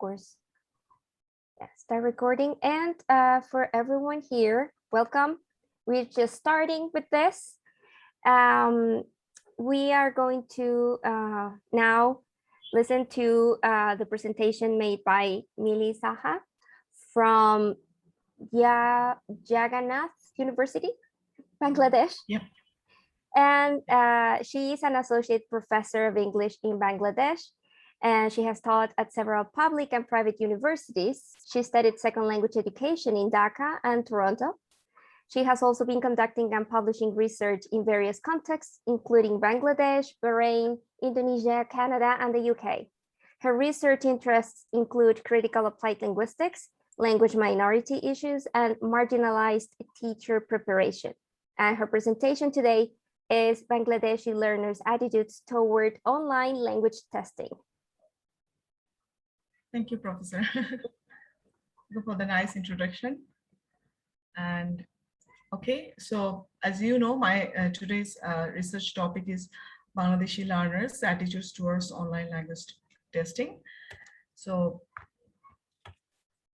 course. Yeah, start recording. And for everyone here, welcome. We're just starting with this. We are going to now listen to the presentation made by Mili Saha from Jagannath University, Bangladesh. Yep. And she is an associate professor of English in Bangladesh, and she has taught at several public and private universities. She studied second language education in Dhaka and Toronto. She has also been conducting and publishing research in various contexts, including Bangladesh, Bahrain, Indonesia, Canada, and the UK. Her research interests include critical applied linguistics, language minority issues, and marginalized teacher preparation. And her presentation today is Bangladeshi learners' attitudes toward online language testing. Thank you, Professor, for the nice introduction. And okay, so as you know, my today's research topic is Bangladeshi learners' attitudes towards online language testing. So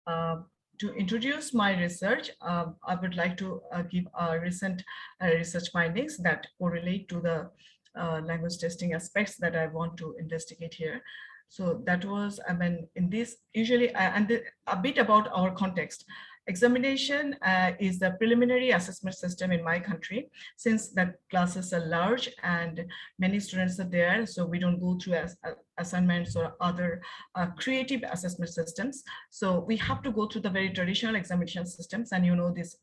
to introduce my research, I would like to give recent research findings that correlate to the language testing aspects that I want to investigate here. So that was, in this usually, and a bit about our context. Examination is the preliminary assessment system in my country, since the classes are large and many students are there, so we don't go through assignments or other creative assessment systems. So we have to go through the very traditional examination systems, and this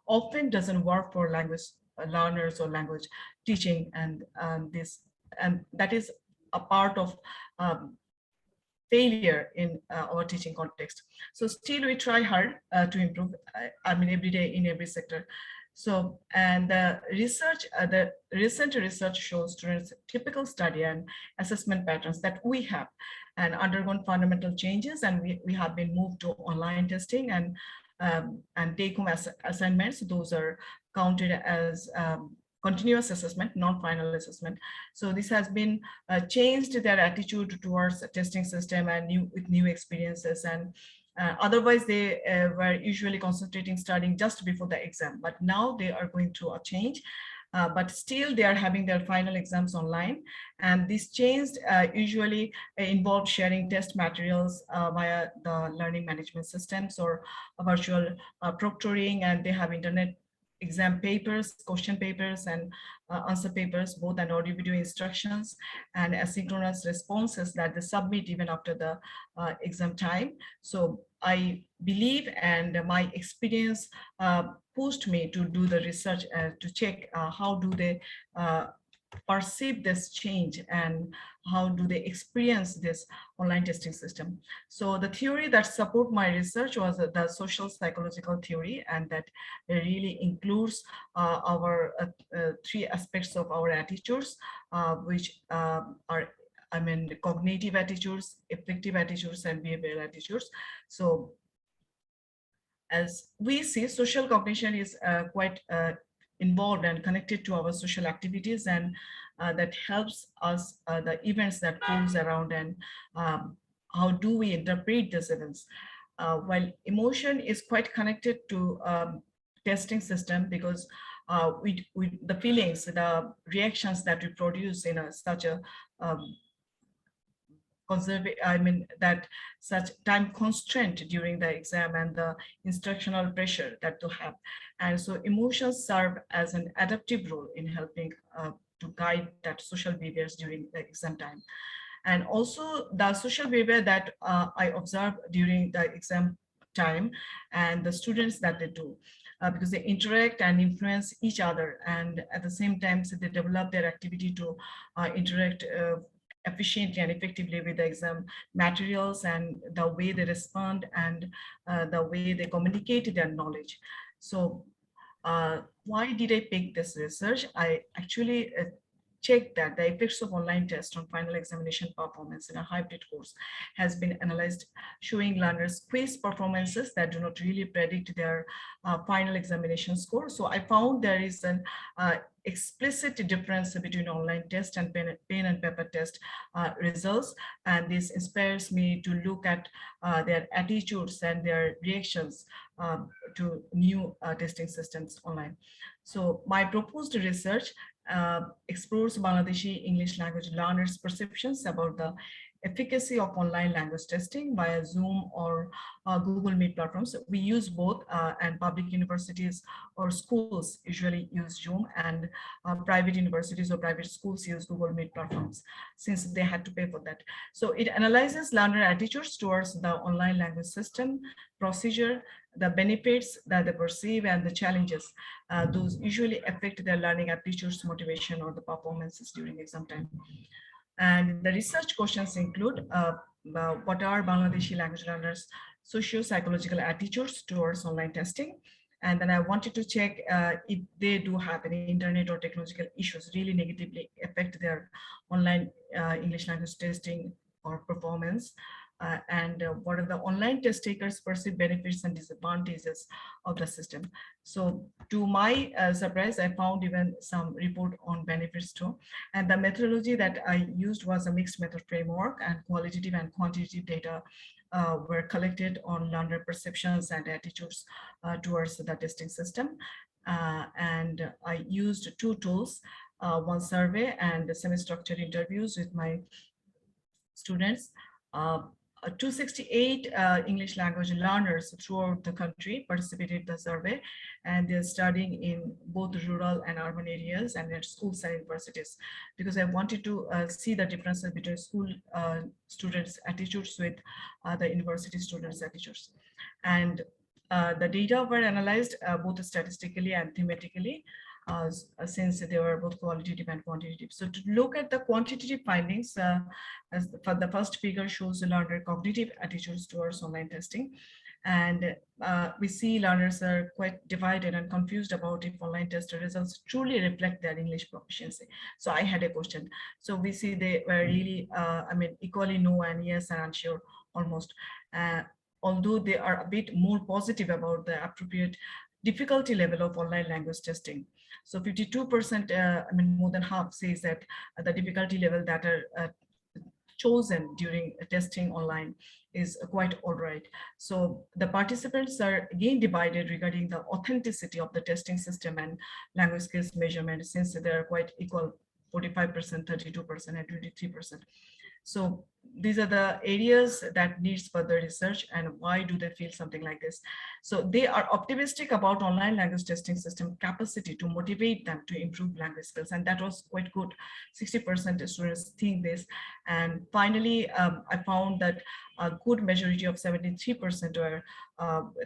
often doesn't work for language learners or language teaching, and that is a part of failure in our teaching context. So still we try hard to improve, every day in every sector. So, and the recent research shows students typical study and assessment patterns that we have and undergone fundamental changes, and we have been moved to online testing and take-home assignments. Those are counted as continuous assessment, not final assessment. So this has been changed their attitude towards the testing system and with new experiences. And otherwise they were usually concentrating studying just before the exam, but now they are going through a change. But still they are having their final exams online. And this change usually involves sharing test materials via the learning management systems or virtual proctoring, and they have internet exam papers, question papers, and answer papers, both and audio video instructions and asynchronous responses that they submit even after the exam time. So I believe, and my experience pushed me to do the research to check how do they perceive this change and how do they experience this online testing system. So the theory that support my research was the social psychological theory, and that really includes our three aspects of our attitudes, which are cognitive attitudes, affective attitudes, and behavioral attitudes. So as we see, social cognition is quite involved and connected to our social activities, and that helps us the events that goes around, and how do we interpret these events. While emotion is quite connected to testing system, because the feelings, the reactions that we produce in such a that such time constraint during the exam and the instructional pressure that to have. And so emotions serve as an adaptive role in helping to guide that social behaviors during the exam time. And also the social behavior that I observe during the exam time and the students that they do, because they interact and influence each other, and at the same time, so they develop their activity to interact efficiently and effectively with the exam materials, and the way they respond, and the way they communicate their knowledge. So why did I pick this research? I actually check that the effects of online tests on final examination performance in a hybrid course has been analyzed, showing learners quiz performances that do not really predict their final examination score. So I found there is an explicit difference between online test and pen and paper test results, and this inspires me to look at their attitudes and their reactions to new testing systems online. So my proposed research explores Bangladeshi English language learners' perceptions about the efficacy of online language testing via Zoom or Google Meet platforms. We use both, and public universities or schools usually use Zoom, and private universities or private schools use Google Meet platforms since they had to pay for that. So it analyzes learner attitudes towards the online language system, procedure, the benefits that they perceive, and the challenges. Those usually affect their learning aptitudes, motivation, or the performances during exam time. And the research questions include what are Bangladeshi language learners' socio-psychological attitudes towards online testing? And then I wanted to check if they do have any internet or technological issues really negatively affect their online English language testing or performance. And what are the online test takers' perceived benefits and disadvantages of the system? So to my surprise, I found even some report on benefits too. And the methodology that I used was a mixed method framework, and qualitative and quantitative data were collected on learner perceptions and attitudes towards the testing system. And I used two tools, one survey and semi-structured interviews with my students. 268 English language learners throughout the country participated in the survey, and they're studying in both rural and urban areas and at schools and universities, because I wanted to see the differences between school students' attitudes with the university students' attitudes. And the data were analyzed both statistically and thematically, since they were both qualitative and quantitative. So to look at the quantitative findings, as the first figure shows the learner cognitive attitudes towards online testing. And we see learners are quite divided and confused about if online test results truly reflect their English proficiency. So I had a question. So we see they were really, equally no and yes and unsure almost. Although they are a bit more positive about the appropriate difficulty level of online language testing. So 52%, more than half says that the difficulty level that are chosen during testing online is quite all right. So the participants are again divided regarding the authenticity of the testing system and language skills measurement, since they are quite equal, 45%, 32%, and 23%. So these are the areas that needs further research, and why do they feel something like this? So they are optimistic about online language testing system capacity to motivate them to improve language skills, and that was quite good. 60% of students think this. And finally, I found that a good majority of 73% were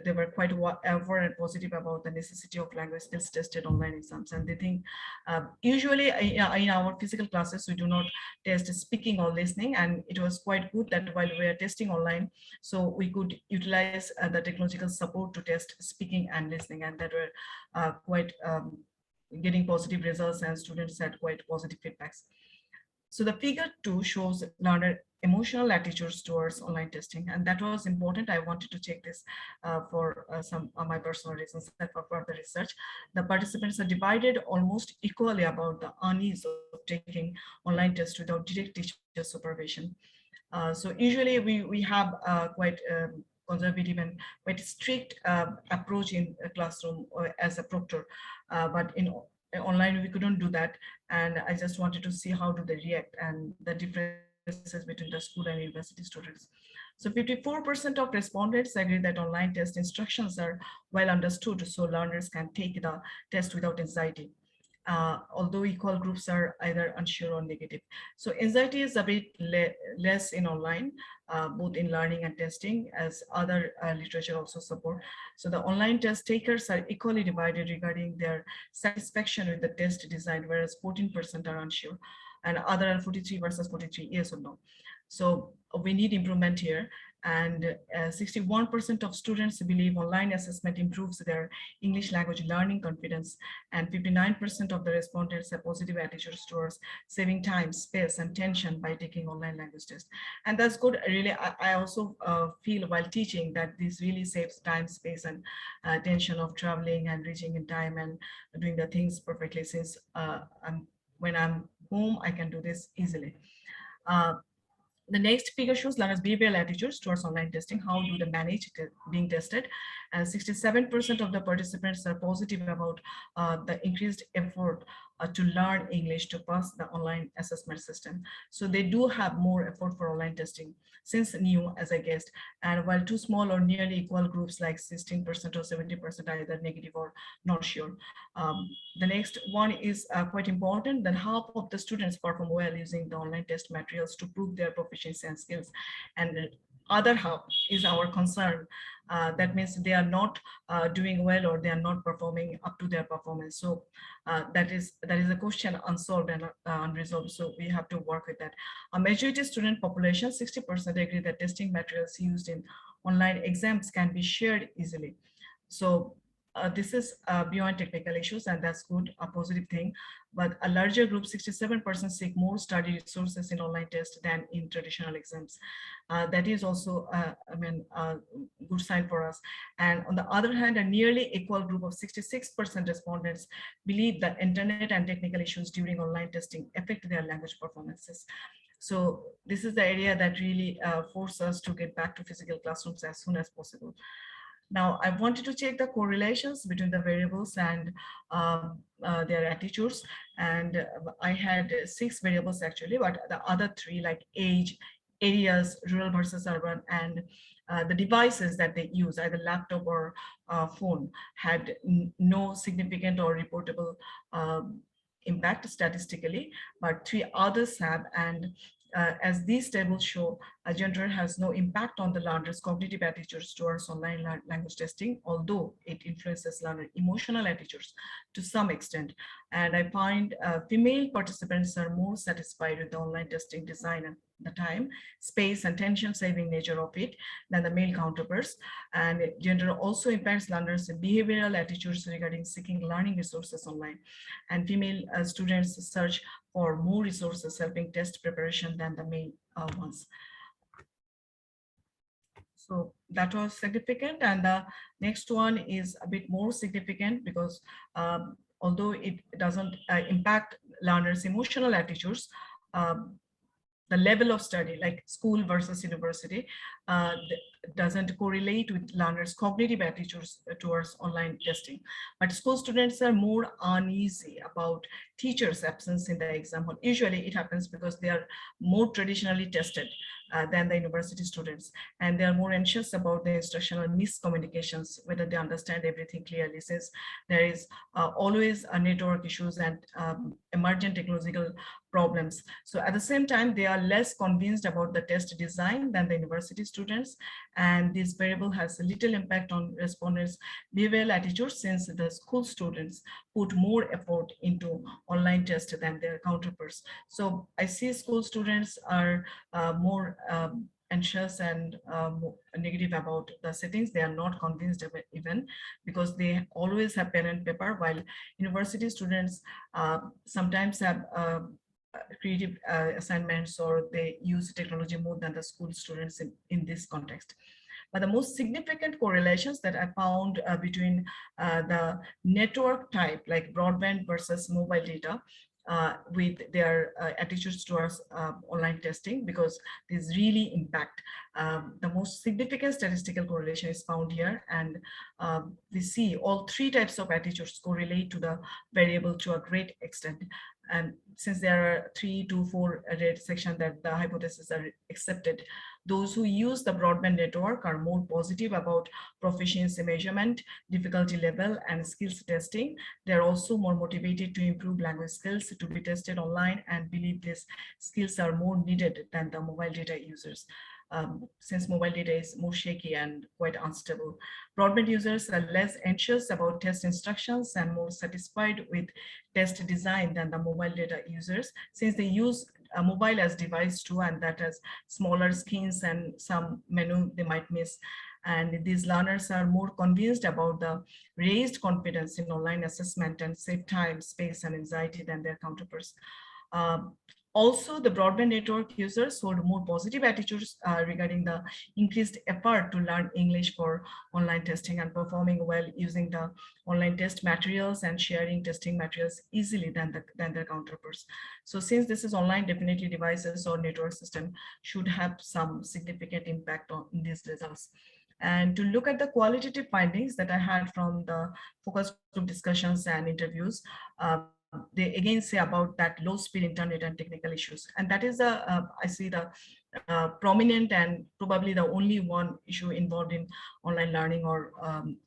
they were quite aware and positive about the necessity of language skills tested online exams, and they think usually in our physical classes we do not test speaking or listening, and it was quite good that while we are testing online, so we could utilize the technological support to test speaking and listening, and that were quite getting positive results, and students had quite positive feedbacks. So the figure 2 shows learner emotional attitudes towards online testing, and that was important. I wanted to check this for some of my personal reasons and for further research. The participants are divided almost equally about the unease of taking online tests without direct teacher supervision. So usually we have quite conservative and quite strict approach in a classroom or as a proctor, but in online we couldn't do that, and I just wanted to see how do they react and the differences between the school and university students. So 54% of respondents agree that online test instructions are well understood, so learners can take the test without anxiety. Although equal groups are either unsure or negative. So anxiety is a bit less in online, both in learning and testing, as other literature also support. So the online test takers are equally divided regarding their satisfaction with the test design, whereas 14% are unsure, and other are 43 versus 43, yes or no. So we need improvement here. And 61% of students believe online assessment improves their English language learning confidence, and 59% of the respondents have positive attitudes towards saving time, space, and tension by taking online language tests. And that's good. Really, I also feel while teaching that this really saves time, space, and tension of traveling and reaching in time and doing the things perfectly, since when I'm home, I can do this easily. Uh, the next figure shows learners' behavioral attitudes towards online testing. How do they manage being tested? And 67% of the participants are positive about the increased effort to learn English to pass the online assessment system. So they do have more effort for online testing since new, as I guessed. And while two small or nearly equal groups like 16% or 70% are either negative or not sure. The next one is quite important, that half of the students perform well using the online test materials to prove their proficiency and skills. And the other half is our concern. That means they are not doing well, or they are not performing up to their performance. So that is a question unsolved and unresolved. So we have to work with that. A majority student population, 60% agree that testing materials used in online exams can be shared easily. So this is beyond technical issues, and that's good, a positive thing. But a larger group, 67% seek more study resources in online tests than in traditional exams. That is also, a good sign for us. And on the other hand, a nearly equal group of 66% respondents believe that internet and technical issues during online testing affect their language performances. So this is the area that really forces us to get back to physical classrooms as soon as possible. Now, I wanted to check the correlations between the variables and their attitudes. And I had 6 variables actually, but the other 3, like age, areas, rural versus urban, and the devices that they use, either laptop or phone, had no significant or reportable impact statistically, but 3 others have. And as these tables show, gender has no impact on the learner's cognitive attitudes towards online language testing, although it influences learner emotional attitudes to some extent. And I find female participants are more satisfied with the online testing design and the time, space, and tension saving nature of it than the male counterparts. And gender also impacts learners' behavioral attitudes regarding seeking learning resources online. And female students search for more resources helping test preparation than the male ones. So that was significant. And the next one is a bit more significant because although it doesn't impact learners' emotional attitudes, um, the level of study, like school versus university, doesn't correlate with learners' cognitive attitudes towards online testing. But school students are more uneasy about teachers' absence in the exam hall. Usually it happens because they are more traditionally tested than the university students. And they are more anxious about the instructional miscommunications, whether they understand everything clearly, since there is always a network issues and emergent technological problems. So at the same time, they are less convinced about the test design than the university students. And this variable has a little impact on respondents' behavioral attitudes, since the school students put more effort into online tests than their counterparts. So I see school students are more anxious and negative about the settings. They are not convinced of it even, because they always have pen and paper, while university students sometimes have creative assignments, or they use technology more than the school students in this context. But the most significant correlations that I found between the network type, like broadband versus mobile data, with their attitudes towards online testing, because these really impact. The most significant statistical correlation is found here, and we see all 3 types of attitudes correlate to the variable to a great extent. And since there are 3 to 4 red section that the hypotheses are accepted, those who use the broadband network are more positive about proficiency measurement, difficulty level, and skills testing. They're also more motivated to improve language skills to be tested online, and believe these skills are more needed than the mobile data users. Since mobile data is more shaky and quite unstable. Broadband users are less anxious about test instructions and more satisfied with test design than the mobile data users, since they use mobile as device too, and that has smaller screens and some menu they might miss. And these learners are more convinced about the raised confidence in online assessment and save time, space, and anxiety than their counterparts. Um, Also, the broadband network users hold more positive attitudes regarding the increased effort to learn English for online testing and performing well using the online test materials and sharing testing materials easily than their counterparts. So since this is online, definitely devices or network system should have some significant impact on these results. And to look at the qualitative findings that I had from the focus group discussions and interviews, they again say about that low speed internet and technical issues. And that is I see the prominent and probably the only one issue involved in online learning or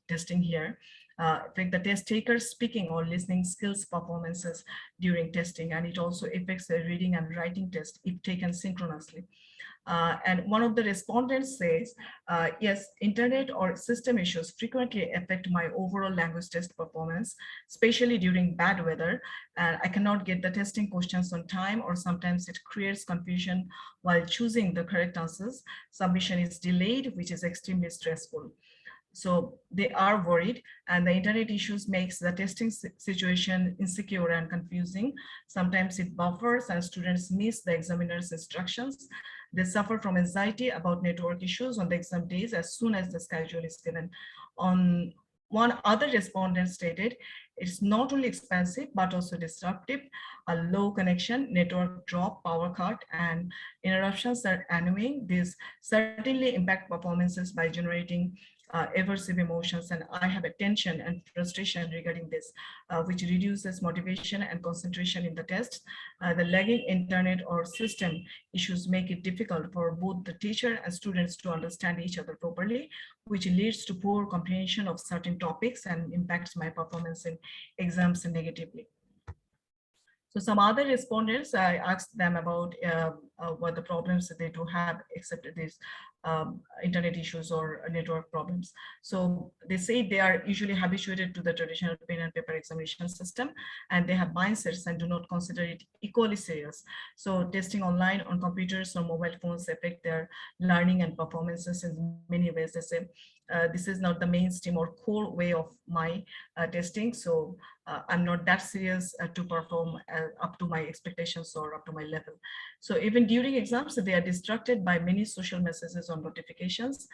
testing here. Affect the test taker's speaking or listening skills performances during testing, and it also affects the reading and writing test if taken synchronously. And one of the respondents says, yes, internet or system issues frequently affect my overall language test performance, especially during bad weather. And I cannot get the testing questions on time, or sometimes it creates confusion while choosing the correct answers. Submission is delayed, which is extremely stressful. So they are worried, and the internet issues makes the testing situation insecure and confusing. Sometimes it buffers and students miss the examiner's instructions. They suffer from anxiety about network issues on the exam days as soon as the schedule is given. On one other respondent stated, it's not only expensive, but also disruptive. A low connection, network drop, power cut, and interruptions are annoying. These certainly impact performances by generating aversive emotions, and I have a tension and frustration regarding this, which reduces motivation and concentration in the test. The lagging internet or system issues make it difficult for both the teacher and students to understand each other properly, which leads to poor comprehension of certain topics and impacts my performance in exams negatively. So some other respondents, I asked them about what the problems that they do have, except these internet issues or network problems. So they say they are usually habituated to the traditional pen and paper examination system, and they have mindsets and do not consider it equally serious. So testing online on computers or mobile phones affect their learning and performances in many ways. They say, this is not the mainstream or core way of my testing. So I'm not that serious to perform up to my expectations or up to my level. So even during exams, they are distracted by many social messages or notifications.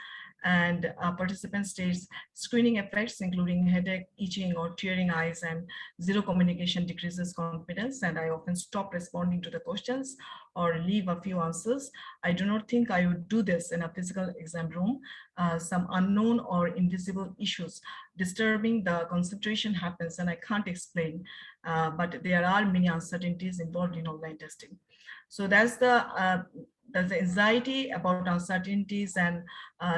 And participants states screening effects, including headache, itching, or tearing eyes, and zero communication decreases confidence. And I often stop responding to the questions or leave a few answers. I do not think I would do this in a physical exam room. Some unknown or invisible issues disturbing the concentration happens, and I can't explain, but there are many uncertainties involved in online testing. So that's the anxiety about uncertainties and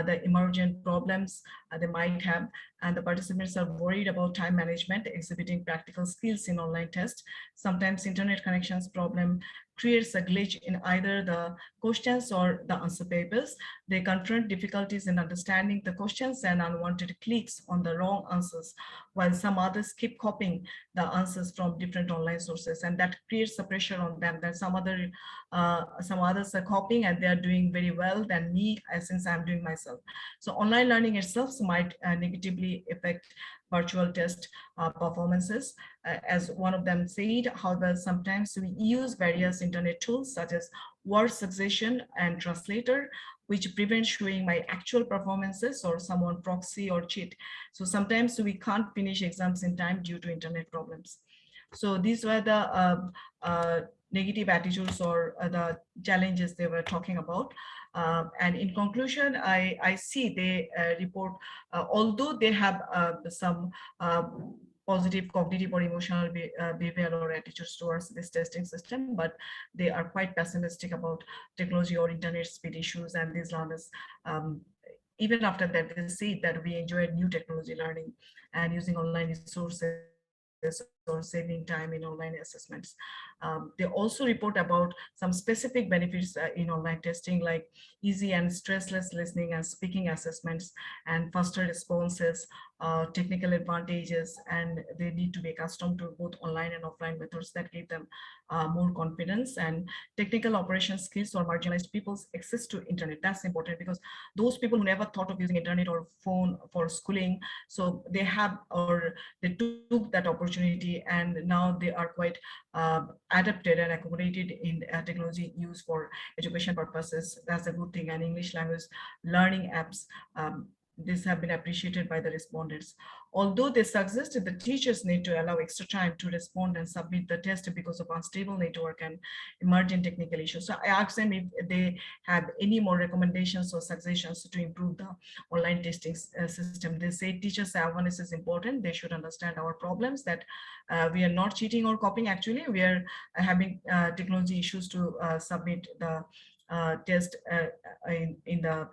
the emergent problems they might have. And the participants are worried about time management, exhibiting practical skills in online tests. Sometimes internet connections problem creates a glitch in either the questions or the answer papers. They confront difficulties in understanding the questions and unwanted clicks on the wrong answers, while some others keep copying the answers from different online sources, and that creates a pressure on them that some others are copying and they are doing very well than me, since I'm doing myself. So online learning itself might negatively affect virtual test performances. As one of them said, however, sometimes we use various internet tools such as word succession and translator, which prevent showing my actual performances or someone proxy or cheat. So sometimes we can't finish exams in time due to internet problems. So these were the negative attitudes or the challenges they were talking about. And in conclusion, I see they report, although they have some positive cognitive or emotional behavior or attitudes towards this testing system, but they are quite pessimistic about technology or internet speed issues. And these learners, even after that, they say that we enjoyed new technology learning and using online resources or or saving time in online assessments. They also report about some specific benefits in online testing, like easy and stressless listening and speaking assessments, and faster responses, technical advantages, and they need to be accustomed to both online and offline methods that give them more confidence, and technical operation skills or marginalized people's access to internet. That's important because those people who never thought of using internet or phone for schooling, so they have, or they took that opportunity, and now they are quite adapted and accommodated in technology use for education purposes. That's a good thing. And English language learning apps, these have been appreciated by the respondents. Although they suggest the teachers need to allow extra time to respond and submit the test because of unstable network and emerging technical issues. So I asked them if they have any more recommendations or suggestions to improve the online testing system. They say teachers' awareness is important. They should understand our problems, that we are not cheating or copying. Actually, we are having technology issues to submit the test in the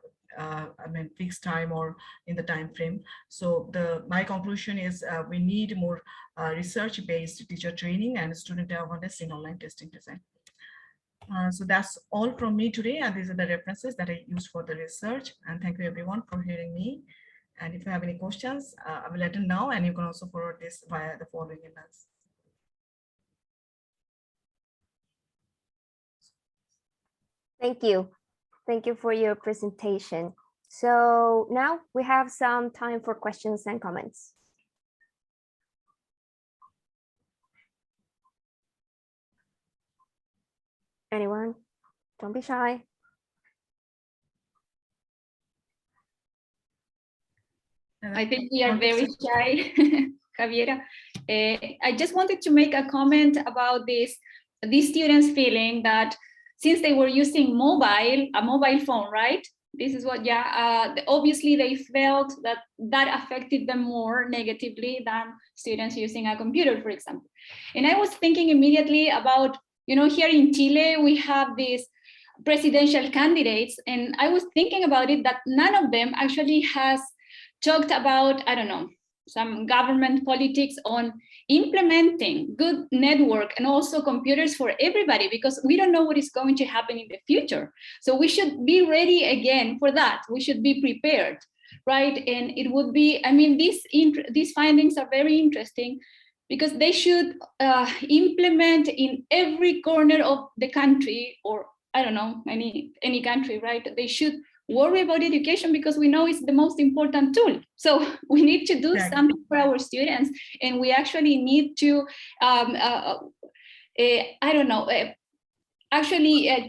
fixed time or in the time frame. So my conclusion is we need more research-based teacher training and student awareness in online testing design. So that's all from me today, and these are the references that I used for the research. And thank you everyone for hearing me. And if you have any questions, I will let them know, and you can also forward this via the following emails. Thank you. Thank you for your presentation. So now we have some time for questions and comments. Anyone? Don't be shy. I think we are very shy, Javiera. I just wanted to make a comment about these students feeling that since they were using a mobile phone, right? This is what, obviously they felt that affected them more negatively than students using a computer, for example. And I was thinking immediately about, here in Chile, we have these presidential candidates, and I was thinking about it that none of them actually has talked about, I don't know, some government politics on implementing good network and also computers for everybody, because we don't know what is going to happen in the future. So we should be ready again for that. We should be prepared, right? And it would be, these findings are very interesting because they should implement in every corner of the country, or I don't know, any country, right? They should worry about education because we know it's the most important tool. So we need to do something for our students, and we actually need to,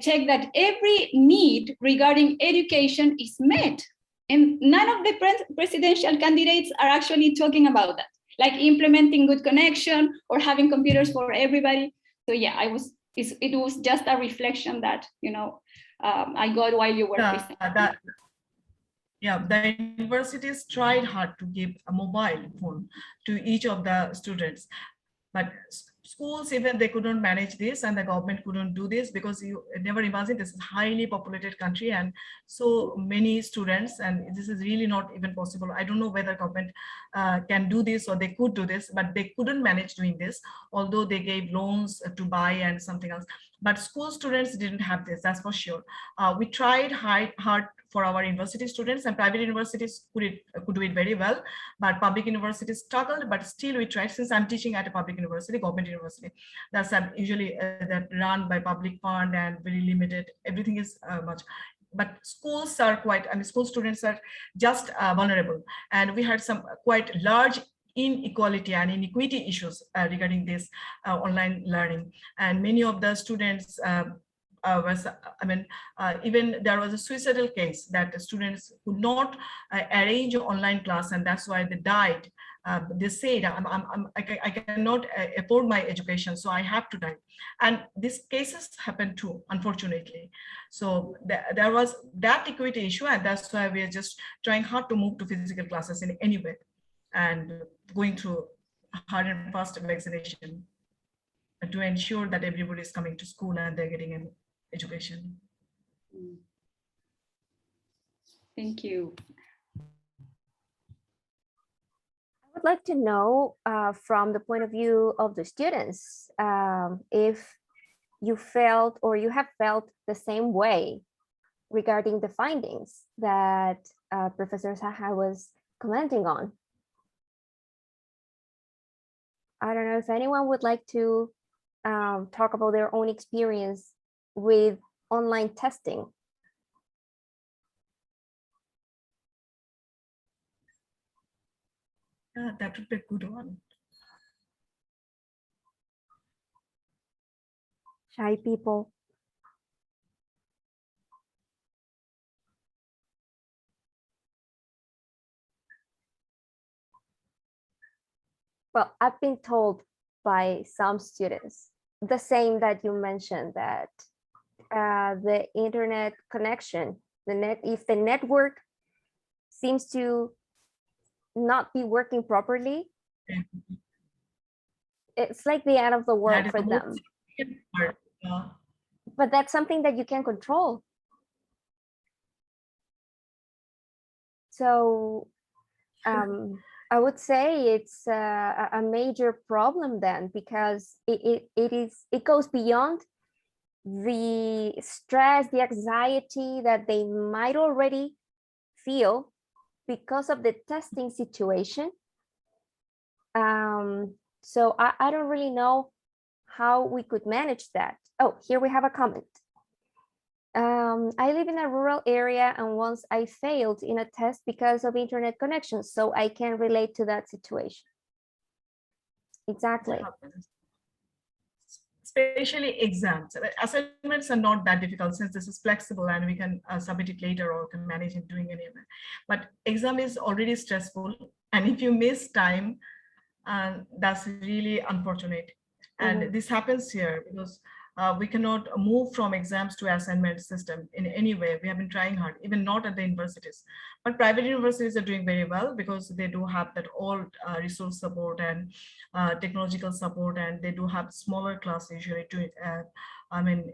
check that every need regarding education is met. And none of the presidential candidates are actually talking about that, like implementing good connection or having computers for everybody. So yeah, it was just a reflection that, I got while you were presenting. The universities tried hard to give a mobile phone to each of the students, but schools, even they couldn't manage this, and the government couldn't do this, because you never imagine this is a highly populated country and so many students, and this is really not even possible. I don't know whether government can do this or they could do this, but they couldn't manage doing this, although they gave loans to buy and something else. But school students didn't have this, that's for sure. We tried hard for our university students, and private universities could do it very well, but public universities struggled. But still we tried. Since I'm teaching at a public university, government university, that's usually that run by public fund and very limited, everything is much. But schools are quite, school students are just vulnerable, and we had some quite large inequality and inequity issues regarding this online learning. And many of the students even there was a suicidal case that the students could not arrange online class, and that's why they died. They said, I cannot afford my education, so I have to die. And these cases happen too, unfortunately. So there was that equity issue, and that's why we are just trying hard to move to physical classes in any way, and going through hard and fast vaccination to ensure that everybody is coming to school and they're getting an education. Thank you. I would like to know from the point of view of the students, if you felt or you have felt the same way regarding the findings that Professor Saha was commenting on. I don't know if anyone would like to talk about their own experience with online testing. That would be a good one. Shy people. Well, I've been told by some students the same that you mentioned, that the internet connection, if the network seems to not be working properly, it's like the end of the world for them. But that's something that you can control. So I would say it's a major problem then, because it goes beyond the stress, the anxiety that they might already feel because of the testing situation. So I don't really know how we could manage that. Oh, here we have a comment. I live in a rural area, and once I failed in a test because of internet connection, so I can relate to that situation. Exactly. Especially exams. Assignments are not that difficult since this is flexible and we can submit it later or can manage it doing any of it. But exam is already stressful, and if you miss time, that's really unfortunate. And this happens here because we cannot move from exams to assignment system in any way. We have been trying hard, even not at the universities. But private universities are doing very well because they do have that all resource support and technological support, and they do have smaller classes usually to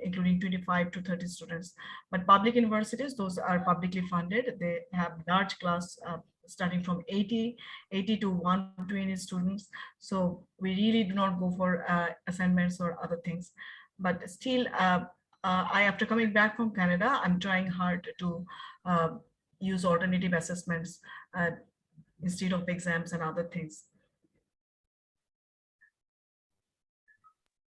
including 25 to 30 students. But public universities, those are publicly funded. They have large class starting from 80 to 120 students. So we really do not go for assignments or other things. But still, after coming back from Canada, I'm trying hard to use alternative assessments instead of exams and other things.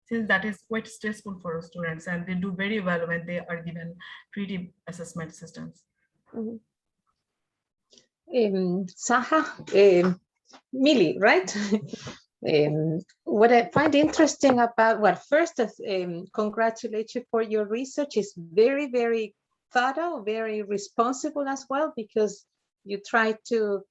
Since that is quite stressful for students, and they do very well when they are given creative assessment systems. Saha, Millie, right? What I find interesting about, well, first, congratulate you for your research. Is very, very thorough, very responsible as well, because you try to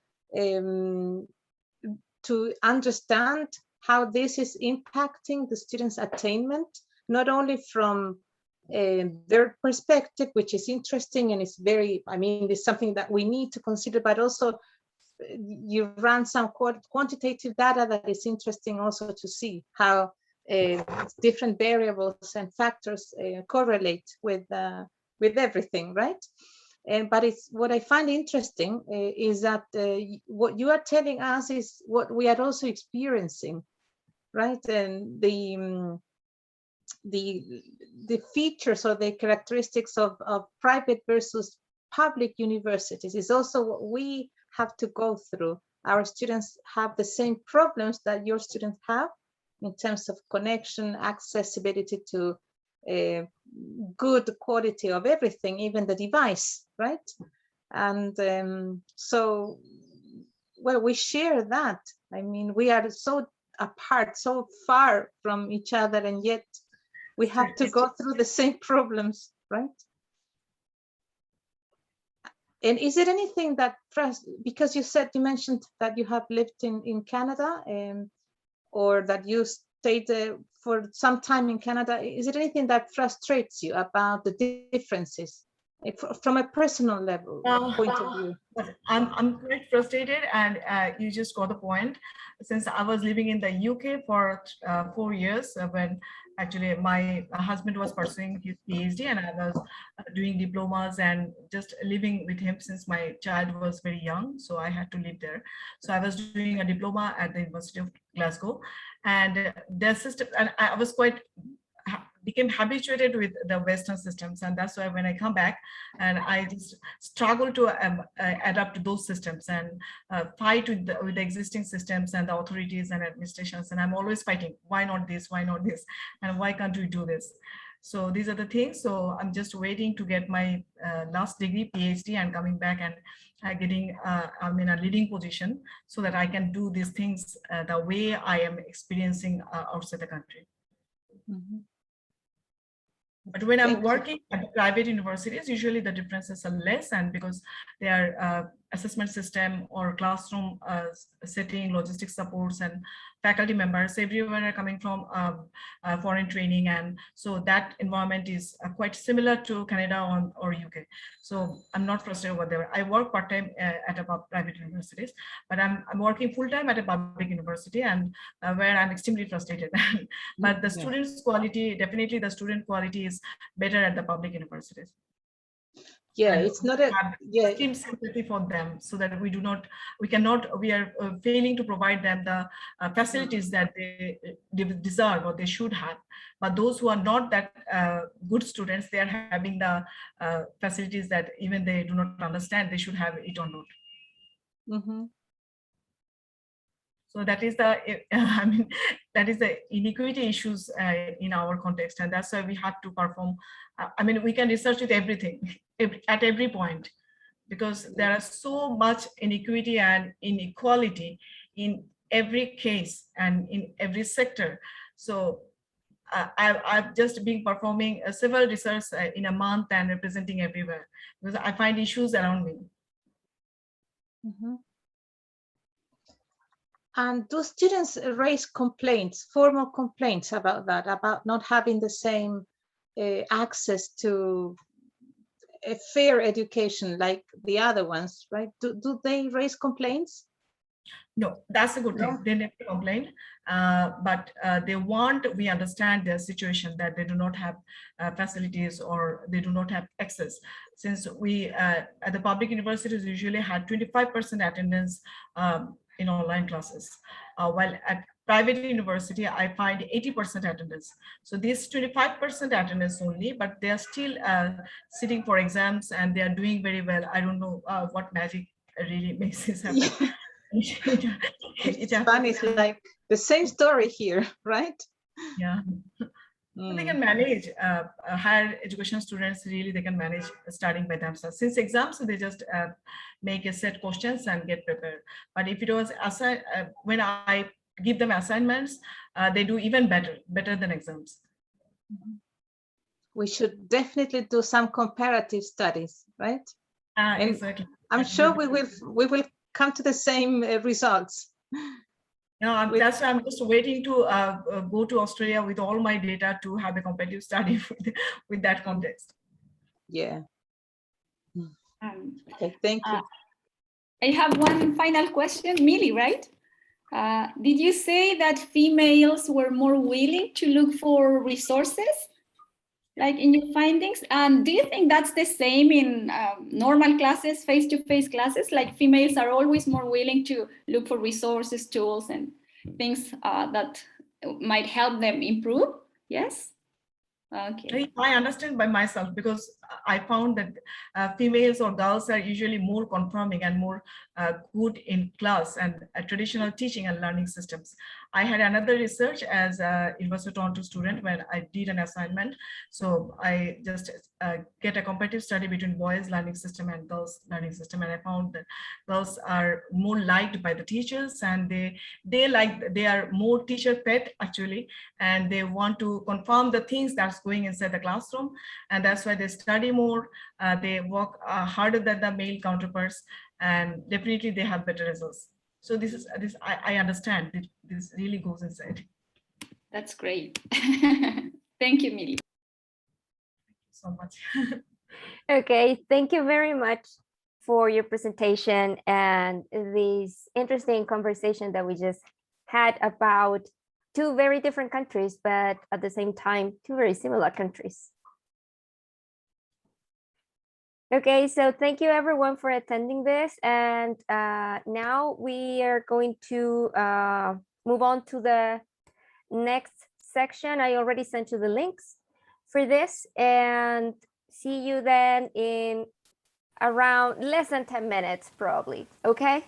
understand how this is impacting the students' attainment, not only from their perspective, which is interesting and it's very, I mean, it's something that we need to consider, but also you ran some quantitative data that is interesting also to see how different variables and factors correlate with everything, right? But it's what I find interesting is that what you are telling us is what we are also experiencing, right? And the features or the characteristics of private versus public universities is also what we have to go through. Our students have the same problems that your students have in terms of connection, accessibility to good quality of everything, even the device, right? And so, well, we share that. I mean, we are so apart, so far from each other, and yet we have to go through the same problems, right? And is it anything that, because you mentioned that you have lived in Canada, or that you stayed for some time in Canada, is it anything that frustrates you about the differences from a personal level point of view? I'm quite frustrated, and you just got the point. Since I was living in the UK for 4 years when Actually, my husband was pursuing his PhD and I was doing diplomas and just living with him since my child was very young. So I had to live there. So I was doing a diploma at the University of Glasgow, and their system, and I was quite became habituated with the Western systems, and that's why when I come back, and I just struggle to adapt to those systems and fight with the existing systems and the authorities and administrations, and I'm always fighting. Why not this? Why not this? And why can't we do this? So these are the things. So I'm just waiting to get my last degree, PhD, and coming back and getting I'm in a leading position so that I can do these things the way I am experiencing outside the country. Mhm. But when I'm Thank you. working at private universities, usually the differences are less, and because their assessment system or classroom setting, logistics supports, and faculty members, everyone are coming from foreign training, and so that environment is quite similar to Canada or UK. So I'm not frustrated over there. I work part-time at a private universities, but I'm working full-time at a public university, and where I'm extremely frustrated. But the students' quality, definitely the student quality is better at the public universities. Yeah, And it's not a, yeah, extreme sympathy for them, so that we are failing to provide them the facilities that they deserve or they should have. But those who are not that good students, they are having the facilities that even they do not understand they should have it or not. mm-hmm. So that is the, I mean, that is the inequity issues in our context, and that's why we have to perform. I mean, we can research with everything at every point, because there are so much inequity and inequality in every case and in every sector. So I've just been performing several research in a month and representing everywhere, because I find issues around me. Mm-hmm. And do students raise complaints, formal complaints about that, about not having the same access to a fair education like the other ones, right? Do they raise complaints? No, that's a good No? thing. They never complain, but we understand their situation, that they do not have facilities or they do not have access. Since we, at the public universities, usually had 25% attendance in online classes, while at private university, I find 80% attendance. So this 25% attendance only, but they are still sitting for exams and they are doing very well. I don't know what magic really makes this happen. Yeah. It's funny, it's like the same story here, right? Yeah. They can manage higher education students, really they can manage studying by themselves. Since exams, they just make a set questions and get prepared. But if it was when I give them assignments, they do even better than exams. We should definitely do some comparative studies, right? And exactly. I'm sure we will come to the same results. No, that's why I'm just waiting to go to Australia with all my data to have a competitive study with that context. Yeah. Okay, thank you. I have one final question, Millie, right? Did you say that females were more willing to look for resources, like in your findings? And do you think that's the same in normal classes, face-to-face classes? Like females are always more willing to look for resources, tools, and things that might help them improve? Yes? Okay. I understand by myself, because I found that females or girls are usually more conforming and more good in class and traditional teaching and learning systems. I had another research as a University of Toronto student when I did an assignment. So I just get a comparative study between boys learning system and girls learning system, and I found that girls are more liked by the teachers, and they are more teacher pet actually, and they want to confirm the things that's going inside the classroom, and that's why they study more. They work harder than the male counterparts, and definitely they have better results. So I understand that this really goes inside. That's great. Thank you, Millie. Thank you so much. Okay, thank you very much for your presentation and this interesting conversation that we just had about two very different countries, but at the same time, two very similar countries. Okay, so thank you everyone for attending this. And now we are going to move on to the next section. I already sent you the links for this, and see you then in around less than 10 minutes, probably. Okay.